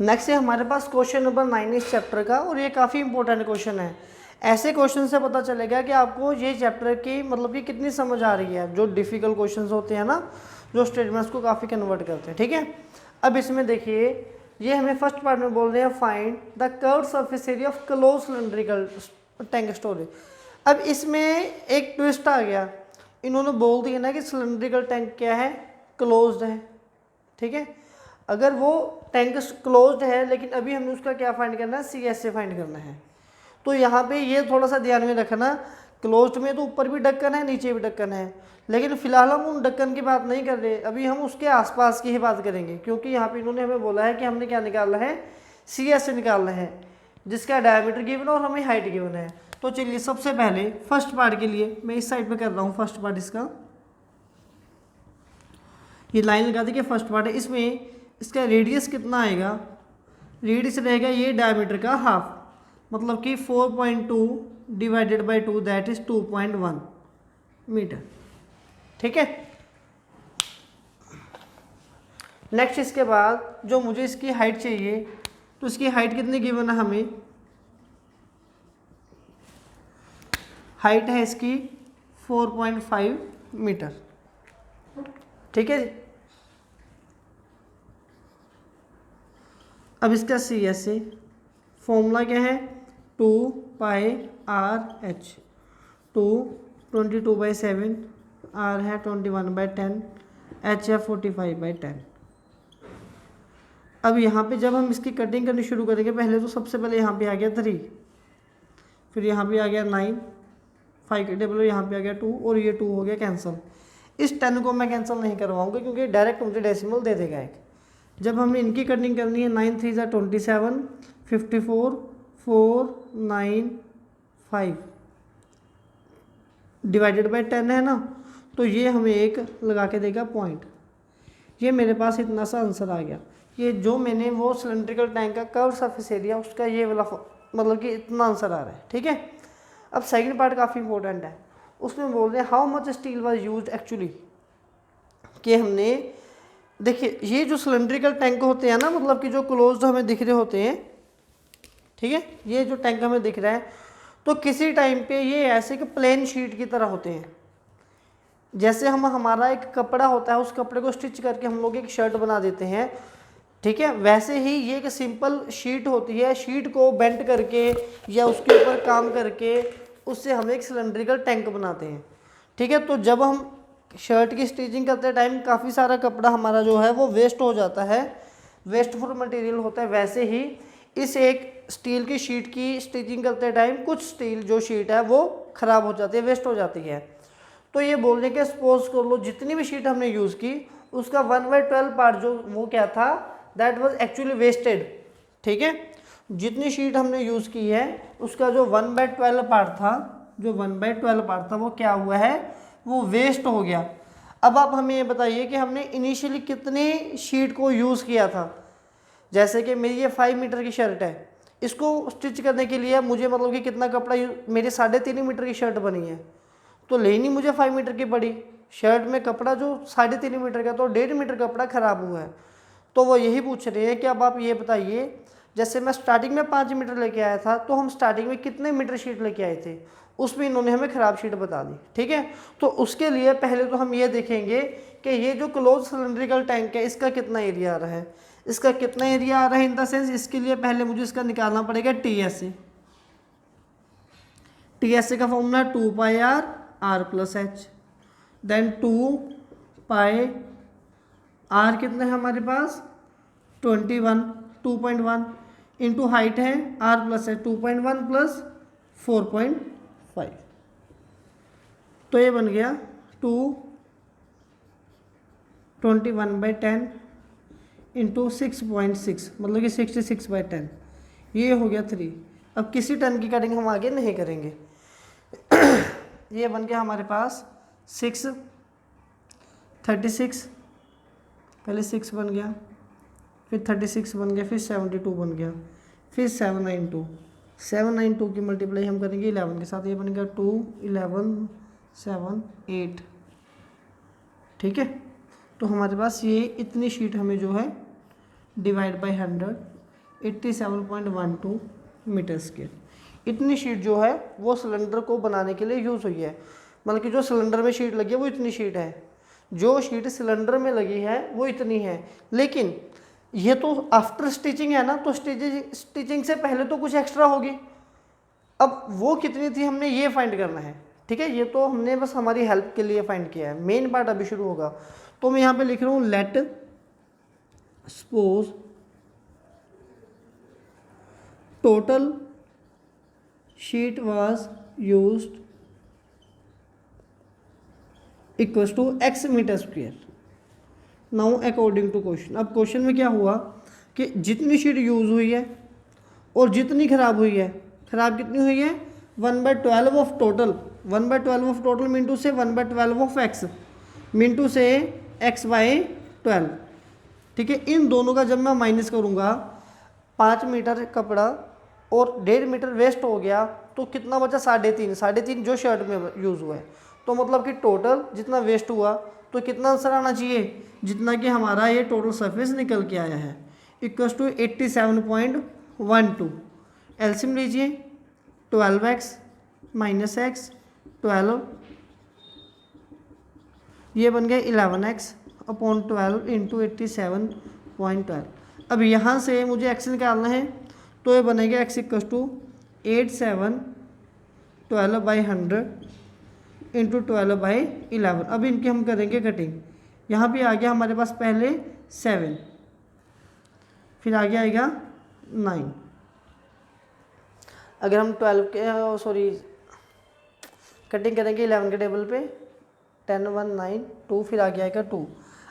Next है हमारे पास question number 9 इस चैप्टर का, और ये काफ़ी इंपॉर्टेंट क्वेश्चन है। ऐसे क्वेश्चन से पता चलेगा कि आपको ये चैप्टर की मतलब कि कितनी समझ आ रही है। जो डिफ़िकल्ट क्वेश्चंस होते हैं ना, जो स्टेटमेंट्स को काफ़ी कन्वर्ट करते हैं, ठीक है। अब इसमें देखिए, ये हमें फर्स्ट पार्ट में बोल रहे हैं find the curved surface area of close cylindrical tank storage. अब इसमें एक ट्विस्ट आ गया, इन्होंने बोल दिया ना कि सिलिंड्रिकल टैंक क्या है, क्लोज्ड है, ठीक है। अगर वो टैंक क्लोज्ड है, लेकिन अभी हमें उसका क्या फाइंड करना है, सी एस से फाइंड करना है। तो यहाँ पे ये थोड़ा सा ध्यान में रखना, क्लोज्ड में तो ऊपर भी ढक्कन है, नीचे भी ढक्कन है, लेकिन फिलहाल हम उन ढक्कन की बात नहीं कर रहे, अभी हम उसके आसपास की ही बात करेंगे, क्योंकि यहाँ पे इन्होंने हमें बोला है कि हमने क्या निकालना है, सी एस से निकालना है, जिसका डायमीटर गिवन और हमें हाइट गिवन है। तो चलिए सबसे पहले फर्स्ट पार्ट के लिए मैं इस साइड पे कर रहा हूँ, फर्स्ट पार्ट इसका, ये लाइन लगा दी कि फर्स्ट पार्ट है। इसमें इसका रेडियस कितना आएगा, रेडियस रहेगा ये डायमीटर का हाफ, मतलब कि 4.2 divided by 2 that is 2.1 metre, ठीक है। नेक्स्ट इसके बाद जो मुझे इसकी हाइट चाहिए, तो इसकी हाइट कितनी गिवन है हमें, हाइट है इसकी 4.5 मीटर, ठीक है। अब इसका सी एस से फॉर्मूला क्या है, 2 पाई आर एच, 2 22/7, आर है 21/10, एच है 45/10। अब यहाँ पे जब हम इसकी कटिंग करनी शुरू करेंगे, पहले तो सबसे पहले यहाँ पे आ गया 3, फिर यहाँ पे आ गया 9, 5 के टेबल यहाँ पे आ गया 2, और ये 2 हो गया कैंसिल। इस 10 को मैं कैंसिल नहीं करवाऊंगा, क्योंकि डायरेक्ट मुझे डेसिमल दे देगा एक। जब हमने इनकी कटिंग करनी है, 9 3 27, 54, 4 9 5 डिवाइडेड बाई 10 है ना, तो ये हमें एक लगा के देगा पॉइंट। ये मेरे पास इतना सा आंसर आ गया। ये जो मैंने वो सिलेंड्रिकल टैंक का कर्व सरफेस एरिया, उसका ये वाला मतलब कि इतना आंसर आ रहा है, ठीक है। अब सेकंड पार्ट काफ़ी इंपॉर्टेंट है, उसमें बोल रहे हैं how much steel was used actually, कि हमने देखिए ये जो सिलेंड्रिकल टैंक होते हैं ना, मतलब कि जो क्लोज्ड हमें दिख रहे होते हैं, ठीक है, ये जो टैंक हमें दिख रहा है, तो किसी टाइम पे ये ऐसे कि प्लेन शीट की तरह होते हैं। जैसे हम हमारा एक कपड़ा होता है, उस कपड़े को स्टिच करके हम लोग एक शर्ट बना देते हैं, ठीक है, वैसे ही ये एक सिंपल शीट होती है, शीट को बेंड करके या उसके ऊपर काम करके उससे हम एक सिलेंड्रिकल टैंक बनाते हैं, ठीक है। तो जब हम शर्ट की स्टिचिंग करते टाइम काफ़ी सारा कपड़ा हमारा जो है वो वेस्ट हो जाता है, वेस्टफुल मटेरियल होता है, वैसे ही इस एक स्टील की शीट की स्टिचिंग करते टाइम कुछ स्टील जो शीट है वो ख़राब हो जाती है, वेस्ट हो जाती है। तो ये बोलने के सपोज कर लो जितनी भी शीट हमने यूज़ की, उसका 1/12 पार्ट जो वो क्या था, दैट वाज एक्चुअली वेस्टेड, ठीक है। जितनी शीट हमने यूज़ की है उसका जो 1/12 पार्ट था, जो 1/12 पार्ट था वो क्या हुआ है, वो वेस्ट हो गया। अब आप हमें ये बताइए कि हमने इनिशियली कितनी शीट को यूज़ किया था। जैसे कि मेरी ये 5 मीटर की शर्ट है, इसको स्टिच करने के लिए मुझे मतलब कि कितना कपड़ा मेरी 3.5 मीटर की शर्ट बनी है, तो लेनी मुझे 5 मीटर की पड़ी। शर्ट में कपड़ा जो 3.5 मीटर का, तो 1.5 मीटर कपड़ा ख़राब हुआ है। तो वो यही पूछ रहे हैं कि अब आप ये बताइए, जैसे मैं स्टार्टिंग में 5 मीटर लेके आया था, तो हम स्टार्टिंग में कितने मीटर शीट लेके आए थे, उसमें इन्होंने हमें ख़राब शीट बता दी, ठीक है। तो उसके लिए पहले तो हम ये देखेंगे कि ये जो क्लोज सिलेंड्रिकल टैंक है इसका कितना एरिया आ रहा है, इसका कितना एरिया आ रहा है इन द सेंस, इसके लिए पहले मुझे इसका निकालना पड़ेगा T S A. T S A का formula 2 pi r plus h, then 2 pi r कितना है हमारे पास 21, 2.1 इंटू हाइट है आर प्लस है 2.1 प्लस 4.5, तो ये बन गया 221/10 इंटू 6.6, मतलब कि 66/10, ये हो गया 3। अब किसी टन की कटिंग हम आगे नहीं करेंगे। ये बन गया हमारे पास 6 36, पहले 6 बन गया, फिर 36 बन गया, फिर 72 बन गया, फिर 792 की मल्टीप्लाई हम करेंगे 11 के साथ, ये बन गया 2 11 7 8, ठीक है। तो हमारे पास ये इतनी शीट हमें जो है डिवाइड बाय 100 87.12 मीटर स्क्वायर। इतनी शीट जो है वो सिलेंडर को बनाने के लिए यूज़ हुई है। मतलब कि जो सिलेंडर में शीट लगी है वो इतनी शीट है, जो शीट सिलेंडर में लगी है वो इतनी है। लेकिन ये तो आफ्टर स्टिचिंग है ना, तो स्टिचिंग से पहले तो कुछ एक्स्ट्रा होगी। अब वो कितनी थी हमने ये फाइंड करना है, ठीक है। ये तो हमने बस हमारी हेल्प के लिए फाइंड किया है, मेन पार्ट अभी शुरू होगा। तो मैं यहाँ पे लिख रहा हूँ let suppose total sheet was used equals to x metre square. Now according to question, अब क्वेश्चन में क्या हुआ कि जितनी शीट यूज़ हुई है और जितनी खराब हुई है, खराब कितनी हुई है 1/12 of total. 1/12 of total mean to say 1/12 of x mean to से x/12, ठीक है। इन दोनों का जब मैं माइनस करूँगा, 5 मीटर कपड़ा और 1.5 मीटर वेस्ट हो गया, तो कितना बचा 3.5 जो शर्ट में यूज़ हुआ है। तो मतलब कि टोटल जितना वेस्ट हुआ तो कितना आंसर आना चाहिए, जितना कि हमारा ये टोटल सरफेस निकल के आया है, इक्वल्स टू 87.12। एलसीएम लीजिए, 12x माइनस एक्स 12, ये बन गया 11x अपॉन 12 इंटू 87.12। अब यहाँ से मुझे x निकालना है, तो ये बनेगा x इक्वल्स टू 87/12 इंटू 12/11। अब इनकी हम करेंगे कटिंग। यहाँ पे आ गया हमारे पास पहले 7, फिर आगे आएगा 9। अगर हम 12 के कटिंग करेंगे 11 के टेबल पे, 10 1 9 2, फिर आगे आएगा 2।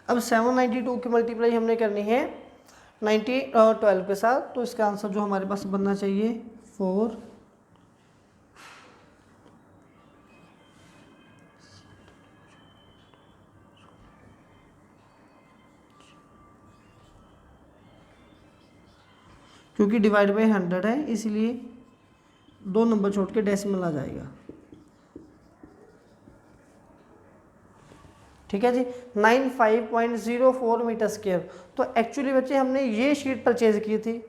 अब 792 की मल्टीप्लाई हमने करनी है 12 के साथ, तो इसका आंसर जो हमारे पास बनना चाहिए 4। क्योंकि डिवाइड बाई 100 है, इसलिए 2 नंबर छोड़ के डेसिमल आ जाएगा, ठीक है जी। 95.04 मीटर स्क्वायर। तो एक्चुअली बच्चे हमने ये शीट परचेज की थी,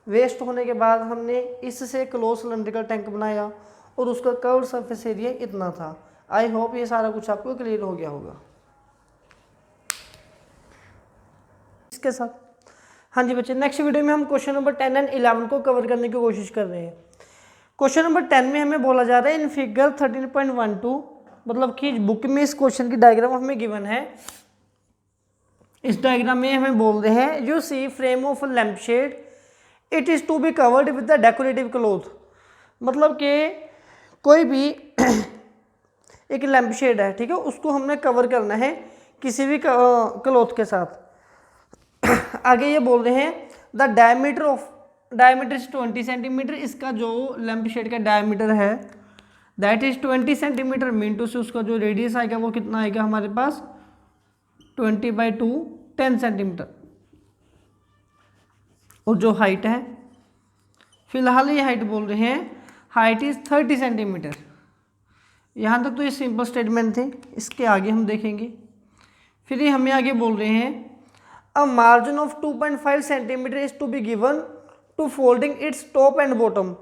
वेस्ट होने के बाद हमने इससे क्लोज सिलेंड्रिकल टैंक बनाया और उसका कर्व सरफेस एरिया इतना था। आई होप ये सारा कुछ आपको क्लियर हो गया होगा इसके साथ। हाँ जी बच्चे, नेक्स्ट वीडियो में हम क्वेश्चन नंबर 10 एंड 11 को कवर करने की कोशिश कर रहे हैं। क्वेश्चन नंबर 10 में हमें बोला जा रहा है इन फिगर 13.12, मतलब कि बुक में इस क्वेश्चन की डायग्राम हमें गिवन है। इस डायग्राम में हमें बोल रहे हैं you see frame of lamp shade, it is to be covered with the decorative cloth. मतलब कि कोई भी एक लैंप शेड है, ठीक है, उसको हमने कवर करना है किसी भी क्लॉथ के साथ। आगे ये बोल रहे हैं द डायमीटर इज 20 सेंटीमीटर। इसका जो लैंप शेड का डायमीटर है that is 20 centimetre, mean to say उसका जो रेडियस आएगा वो कितना आएगा हमारे पास 20/2 10 सेंटीमीटर। और जो हाइट है, फिलहाल ये हाइट बोल रहे हैं हाइट इज 30 सेंटीमीटर। यहाँ तक तो ये सिंपल स्टेटमेंट थे, इसके आगे हम देखेंगे। फिर ये हमें आगे बोल रहे हैं a margin of 2.5 centimetre is to be given to folding its top and bottom.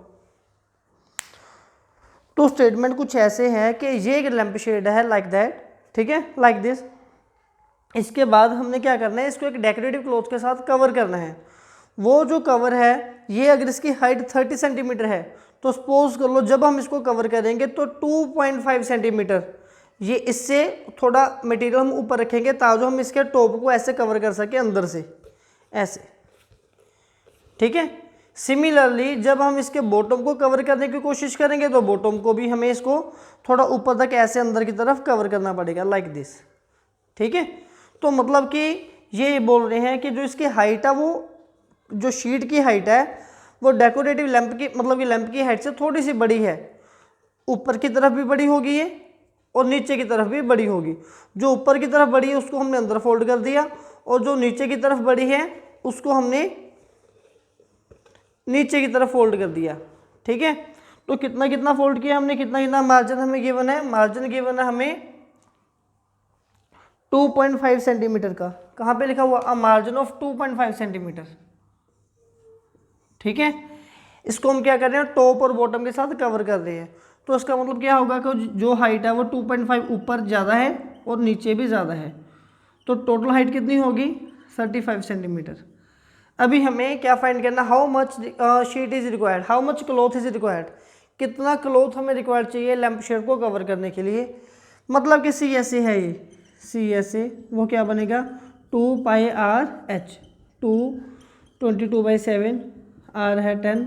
तो स्टेटमेंट कुछ ऐसे है कि ये एक लैंप शेड है लाइक दैट, ठीक है, लाइक दिस। इसके बाद हमने क्या करना है, इसको एक डेकोरेटिव क्लॉथ के साथ कवर करना है। वो जो कवर है ये अगर इसकी हाइट 30 सेंटीमीटर है, तो सपोज कर लो जब हम इसको कवर करेंगे तो 2.5 सेंटीमीटर ये इससे थोड़ा मटेरियल हम ऊपर रखेंगे ताकि हम इसके टॉप को ऐसे कवर कर सके अंदर से ऐसे, ठीक है। सिमिलरली जब हम इसके बॉटम को कवर करने की कोशिश करेंगे तो बॉटम को भी हमें इसको थोड़ा ऊपर तक ऐसे अंदर की तरफ कवर करना पड़ेगा लाइक दिस, ठीक है। तो मतलब कि ये बोल रहे हैं कि जो इसकी हाइट है वो जो शीट की हाइट है वो डेकोरेटिव लैंप की मतलब कि लैंप की हाइट से थोड़ी सी बड़ी है। ऊपर की तरफ भी बड़ी होगी ये और नीचे की तरफ भी बड़ी होगी। जो ऊपर की तरफ बड़ी है उसको हमने अंदर फोल्ड कर दिया और जो नीचे की तरफ बड़ी है उसको हमने नीचे की तरफ फोल्ड कर दिया, ठीक है। तो कितना कितना फोल्ड किया हमने, कितना कितना मार्जिन हमें गिवन है, मार्जिन गिवन है हमें 2.5 सेंटीमीटर का। कहाँ पे लिखा हुआ, अ मार्जिन ऑफ 2.5 सेंटीमीटर। ठीक है, इसको हम क्या कर रहे हैं, टॉप और बॉटम के साथ कवर कर रहे हैं। तो इसका मतलब क्या होगा कि जो हाइट है वो 2.5 ऊपर ज़्यादा है और नीचे भी ज़्यादा है, तो टोटल हाइट कितनी होगी 35 सेंटीमीटर। अभी हमें क्या फाइंड करना, how much sheet is required, how much cloth is required, कितना क्लॉथ हमें रिक्वायर्ड चाहिए लैंप शेड को कवर करने के लिए। मतलब कि सी एस ए है, ये सी एस ए वो क्या बनेगा 2πr/h, 22/7, r है 10,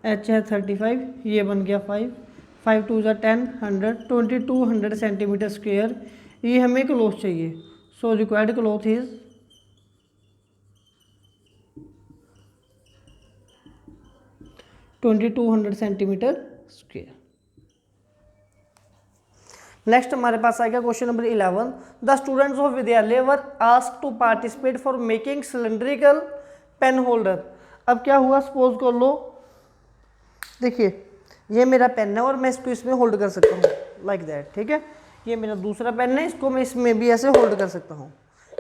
h है 35, ये बन गया 5, 5 2 ज़ा 10, 100, 2200 सेंटीमीटर स्क्वेयर ये हमें क्लॉथ चाहिए। So required cloth is 2200 centimetre square. Next हमारे पास आएगा question number 11, the students of विद्यालय were asked to participate for making cylindrical pen holder. अब क्या हुआ, सपोज कर लो, देखिए ये मेरा पेन है और मैं इसको इसमें होल्ड कर सकता हूँ लाइक दैट, ठीक है, ये मेरा दूसरा पेन है, इसको मैं इसमें भी ऐसे होल्ड कर सकता हूँ,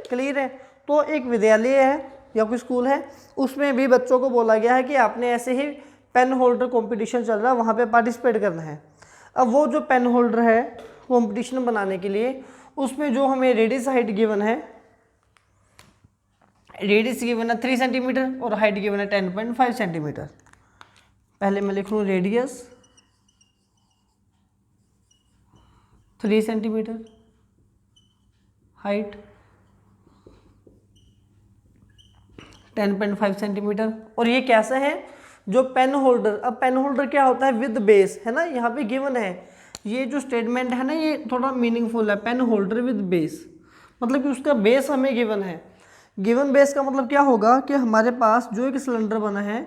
क्लियर है। तो एक विद्यालय है या कोई स्कूल है, उसमें भी बच्चों को बोला गया है कि आपने ऐसे ही पेन होल्डर कंपटीशन चल रहा है वहाँ पे पार्टिसिपेट करना है। अब वो जो पेन होल्डर है कंपटीशन बनाने के लिए, उसमें जो हमें रेडियस हाइट गिवन है, रेडियस गिवन है 3 सेंटीमीटर और हाइट गिवन है 10.5 सेंटीमीटर। पहले मैं लिख लूँ रेडियस 3 सेंटीमीटर, हाइट 10.5 सेंटीमीटर। और ये कैसा है, जो पेन होल्डर, अब पेन होल्डर क्या होता है विद बेस, है ना, यहाँ पे गिवन है, ये जो स्टेटमेंट है ना ये थोड़ा मीनिंगफुल है, पेन होल्डर विद बेस, मतलब कि उसका बेस हमें गिवन है। गिवन बेस का मतलब क्या होगा कि हमारे पास जो एक सिलेंडर बना है,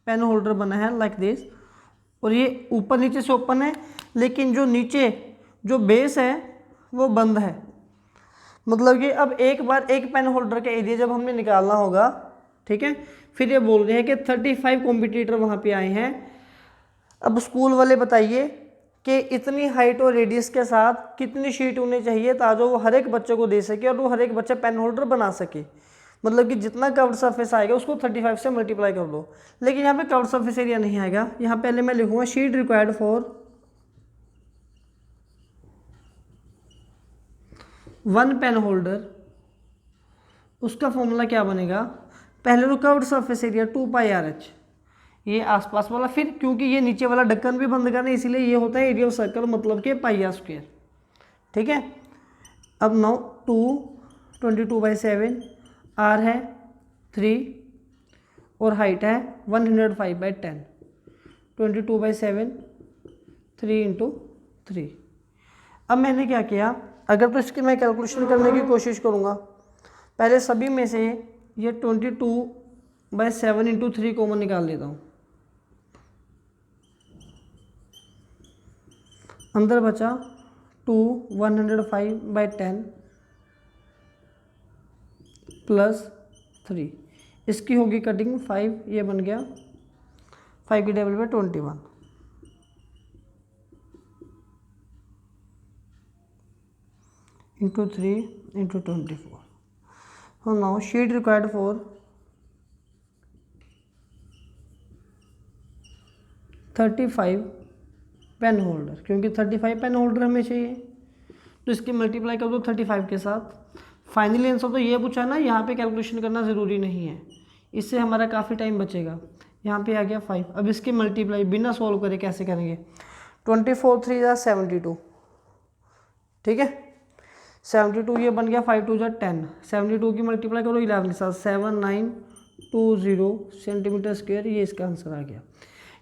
पेन होल्डर बना है लाइक दिस, और ये ऊपर नीचे से ओपन है, लेकिन जो नीचे जो बेस है वो बंद है। मतलब कि अब एक बार एक पेन होल्डर का एरिया जब हमें निकालना होगा, ठीक है, फिर ये बोल रहे हैं कि 35 कॉम्पिटिटर वहाँ पे आए हैं। अब स्कूल वाले बताइए कि इतनी हाइट और रेडियस के साथ कितनी शीट होनी चाहिए ताकि वो हर एक बच्चे को दे सके और वो हर एक बच्चा पेन होल्डर बना सके। मतलब कि जितना कवर्ड सरफेस आएगा उसको 35 से मल्टीप्लाई कर दो, लेकिन यहाँ पे कवर्ड सरफेस एरिया नहीं आएगा। यहाँ पहले मैं लिखूँगा sheet required for 1 pen holder, उसका फॉर्मूला क्या बनेगा, पहले तो कवर्ड सरफेस एरिया 2πr/h, ये आसपास वाला, फिर क्योंकि ये नीचे वाला ढक्कन भी बंद करना है इसलिए ये होता है एरिया ऑफ सर्कल, मतलब कि πr², ठीक है। अब नाउ 22/7, r है 3 और हाइट है 105/10, 22/7 3 × 3। अब मैंने क्या किया, अगर तो इसकी मैं कैलकुलेशन करने की कोशिश करूँगा, पहले सभी में से ये 22/7 × 3 कॉमन निकाल लेता हूँ, अंदर बचा 105/10 प्लस 3, इसकी होगी कटिंग 5, ये बन गया 5 की टेबल पे 21 × 3 × 24। So now sheet required for 35 pen holder, क्योंकि 35 पेन होल्डर हमें चाहिए तो इसकी मल्टीप्लाई कर दो 35 के साथ। फाइनली आंसर तो ये पूछा ना, यहाँ पे कैलकुलेशन करना ज़रूरी नहीं है, इससे हमारा काफ़ी टाइम बचेगा। यहाँ पे आ गया 5, अब इसकी मल्टीप्लाई बिना सॉल्व करे कैसे करेंगे, 24 3 = 72, ठीक है, 72 ये बन गया 5 2 = 10, 72 की मल्टीप्लाई करो 11 के साथ 7920 सेंटीमीटर स्क्वायर, ये इसका आंसर आ गया।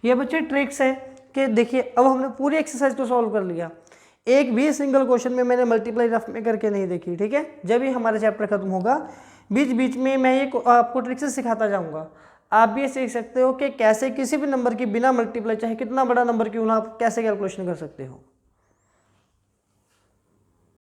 ये बच्चे ट्रिक्स है कि देखिए अब हमने पूरी एक्सरसाइज तो सॉल्व कर लिया, एक भी सिंगल क्वेश्चन में मैंने मल्टीप्लाई रफ में करके नहीं देखी, ठीक है। जब भी हमारा चैप्टर खत्म होगा बीच बीच में मैं ये आपको ट्रिक्स सिखाता जाऊंगा, आप भी सीख सकते हो कि कैसे किसी भी नंबर की बिना मल्टीप्लाई चाहे कितना बड़ा नंबर क्यों ना आप कैसे कैलकुलेशन कर सकते हो।